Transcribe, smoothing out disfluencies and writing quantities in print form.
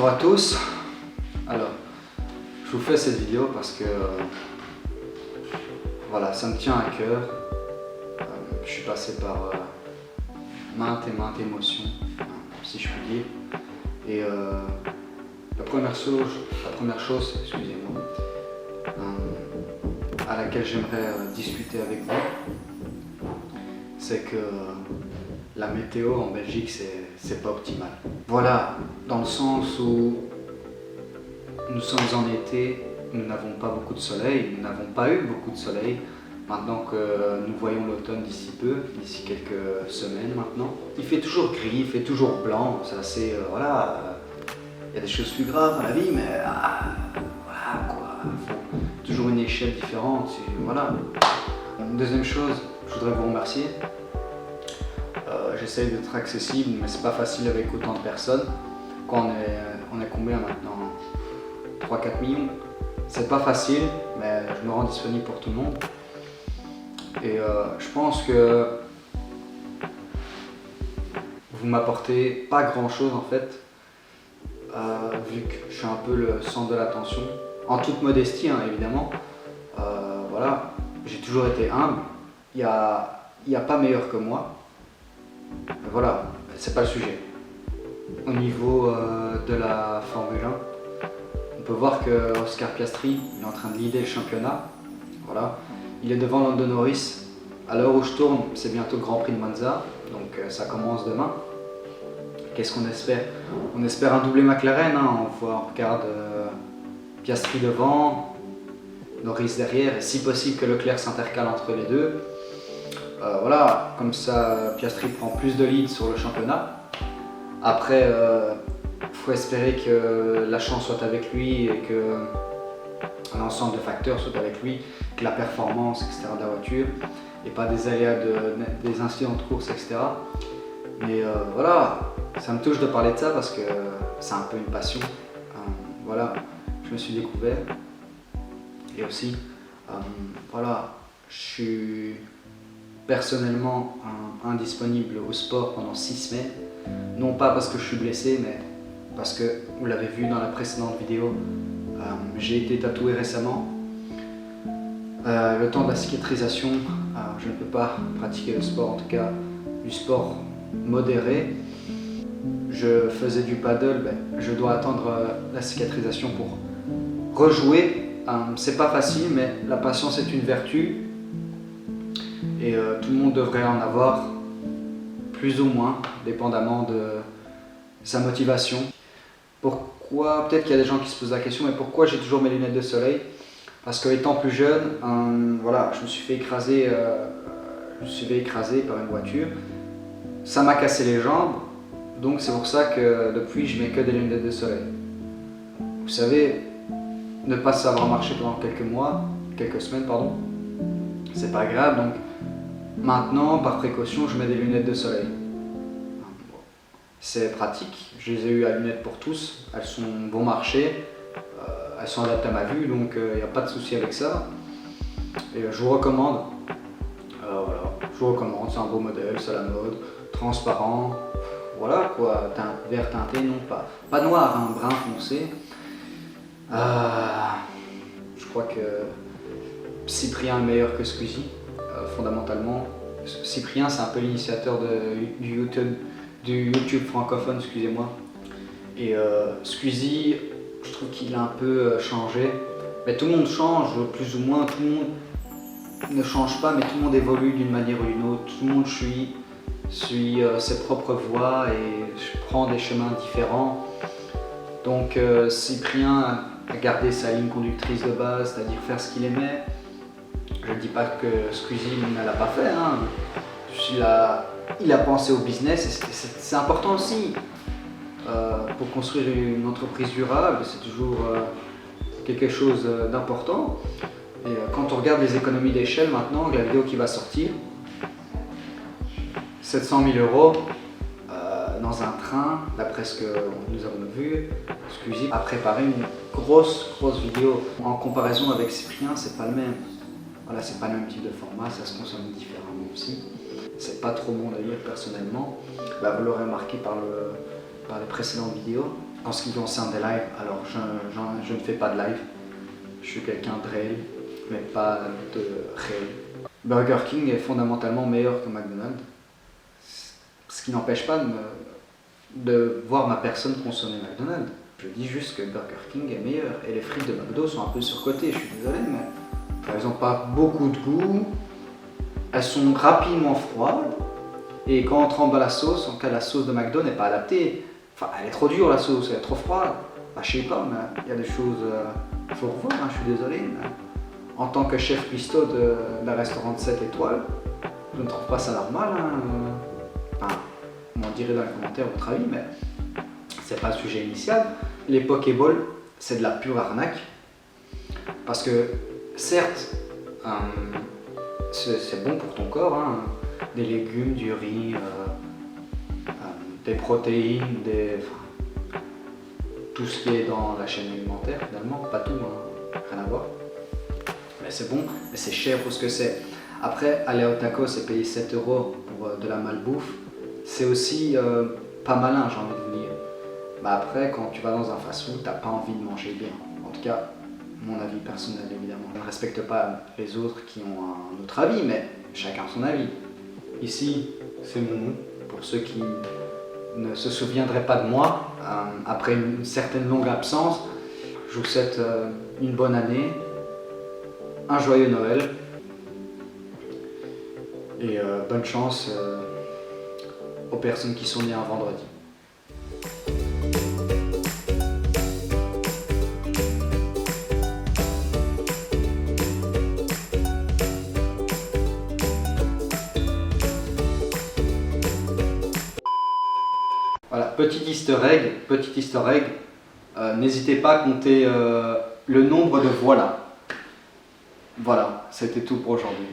Bonjour à tous. Alors, je vous fais cette vidéo parce que voilà, ça me tient à cœur. Je suis passé par maintes émotions, si je puis dire. Et la première chose, excusez-moi, à laquelle j'aimerais discuter avec vous, c'est que la météo en Belgique, c'est pas optimal. Voilà, dans le sens où nous sommes en été, nous n'avons pas beaucoup de soleil, nous n'avons pas eu beaucoup de soleil. Maintenant que nous voyons l'automne d'ici peu, d'ici quelques semaines maintenant, il fait toujours gris, il fait toujours blanc, c'est assez, voilà, il y a des choses plus graves dans la vie, mais voilà quoi, faut toujours une échelle différente, voilà. Deuxième chose, je voudrais vous remercier. J'essaye d'être accessible, mais c'est pas facile avec autant de personnes. Quand on est combien maintenant? 3-4 millions. C'est pas facile, mais je me rends disponible pour tout le monde. Et je pense que vous m'apportez pas grand chose en fait, vu que je suis un peu le centre de l'attention. En toute modestie, hein, évidemment. Voilà, j'ai toujours été humble. Il y a pas meilleur que moi. Voilà, c'est pas le sujet. Au niveau de la Formule 1, on peut voir que Oscar Piastri est en train de leader le championnat. Voilà, il est devant Lando Norris. À l'heure où je tourne, c'est bientôt le Grand Prix de Monza, donc ça commence demain. Qu'est-ce qu'on espère? On espère un doublé McLaren, hein. On regarde Piastri devant, Norris derrière, et si possible que Leclerc s'intercale entre les deux. Voilà, comme ça Piastri prend plus de lead sur le championnat. Après, faut espérer que la chance soit avec lui et que l'ensemble de facteurs soit avec lui, que la performance, etc. de la voiture, et pas des aléas, des incidents de course, etc. Mais voilà, ça me touche de parler de ça parce que c'est un peu une passion. Voilà, je me suis découvert. Et aussi, voilà, je suis personnellement indisponible au sport pendant 6 semaines. Non pas parce que je suis blessé, mais parce que, vous l'avez vu dans la précédente vidéo, j'ai été tatoué récemment. Le temps de la cicatrisation, je ne peux pas pratiquer le sport, en tout cas du sport modéré. Je faisais du paddle, je dois attendre la cicatrisation pour rejouer. C'est pas facile, mais la patience est une vertu. Et tout le monde devrait en avoir, plus ou moins, dépendamment de sa motivation. Pourquoi, peut-être qu'il y a des gens qui se posent la question, mais pourquoi j'ai toujours mes lunettes de soleil? Parce qu'étant plus jeune, voilà, je me suis fait écraser par une voiture. Ça m'a cassé les jambes, donc c'est pour ça que depuis je mets que des lunettes de soleil. Vous savez, ne pas savoir marcher pendant quelques semaines, pardon, c'est pas grave, donc maintenant, par précaution, je mets des lunettes de soleil. C'est pratique, je les ai eues à lunettes pour tous, elles sont bon marché, elles sont adaptées à ma vue, donc il n'y a pas de souci avec ça. Et je vous recommande, voilà, je vous recommande, c'est un beau modèle, c'est la mode, transparent, voilà quoi, vert teinté, non pas noir, hein, brun foncé. Je crois que Cyprien est meilleur que Squeezie, fondamentalement. Cyprien, c'est un peu l'initiateur du YouTube francophone, excusez-moi. Et Squeezie, je trouve qu'il a un peu changé. Mais tout le monde change, plus ou moins, tout le monde ne change pas, mais tout le monde évolue d'une manière ou d'une autre. Tout le monde suit ses propres voies et prend des chemins différents. Donc Cyprien a gardé sa ligne conductrice de base, c'est-à-dire faire ce qu'il aimait. Je ne dis pas que Squeezie ne l'a pas fait, hein. Il a pensé au business et c'est important aussi. Pour construire une entreprise durable, c'est toujours quelque chose d'important. Et quand on regarde les économies d'échelle maintenant, la vidéo qui va sortir, 700 000 € dans un train, d'après ce que nous avons vu, Squeezie a préparé une grosse vidéo. En comparaison avec Cyprien, c'est pas le même. Voilà, c'est pas le même type de format, ça se consomme différemment aussi. C'est pas trop bon d'ailleurs personnellement. Vous l'aurez remarqué par les précédentes vidéos. En ce qui concerne des lives, alors je ne fais pas de live. Je suis quelqu'un de réel, mais pas de réel. Burger King est fondamentalement meilleur que McDonald's. Ce qui n'empêche pas de voir ma personne consommer McDonald's. Je dis juste que Burger King est meilleur. Et les frites de McDo sont un peu surcotées, je suis désolé, mais elles n'ont pas beaucoup de goût. Elles sont rapidement froides. Et quand on trempe dans la sauce, en cas la sauce de McDo n'est pas adaptée. Enfin, elle est trop dure la sauce, elle est trop froide. Bah, je sais pas, mais il y a des choses... faut revoir, hein, je suis désolé. Mais en tant que chef cuistot d'un restaurant de 7 étoiles, je ne trouve pas ça normal. Hein. Enfin, vous m'en direz dans les commentaires votre avis, mais c'est pas le sujet initial. Les Pokéballs, c'est de la pure arnaque. Parce que, certes, c'est bon pour ton corps, hein. Des légumes, du riz, des protéines, tout ce qui est dans la chaîne alimentaire finalement, pas tout, hein, rien à voir. Mais c'est bon, mais c'est cher pour ce que c'est. Après, aller au tacos et payer 7 € pour de la malbouffe, c'est aussi pas malin, j'ai envie de vous dire. Mais après, quand tu vas dans un fast-food, t'as pas envie de manger bien. En tout cas, mon avis personnel évidemment. Je ne respecte pas les autres qui ont un autre avis, mais chacun son avis. Ici, c'est mon nom, pour ceux qui ne se souviendraient pas de moi. Après une certaine longue absence, je vous souhaite une bonne année, un joyeux Noël et bonne chance aux personnes qui sont nées un vendredi. Voilà, petit easter egg, n'hésitez pas à compter le nombre de voilà. Voilà, c'était tout pour aujourd'hui.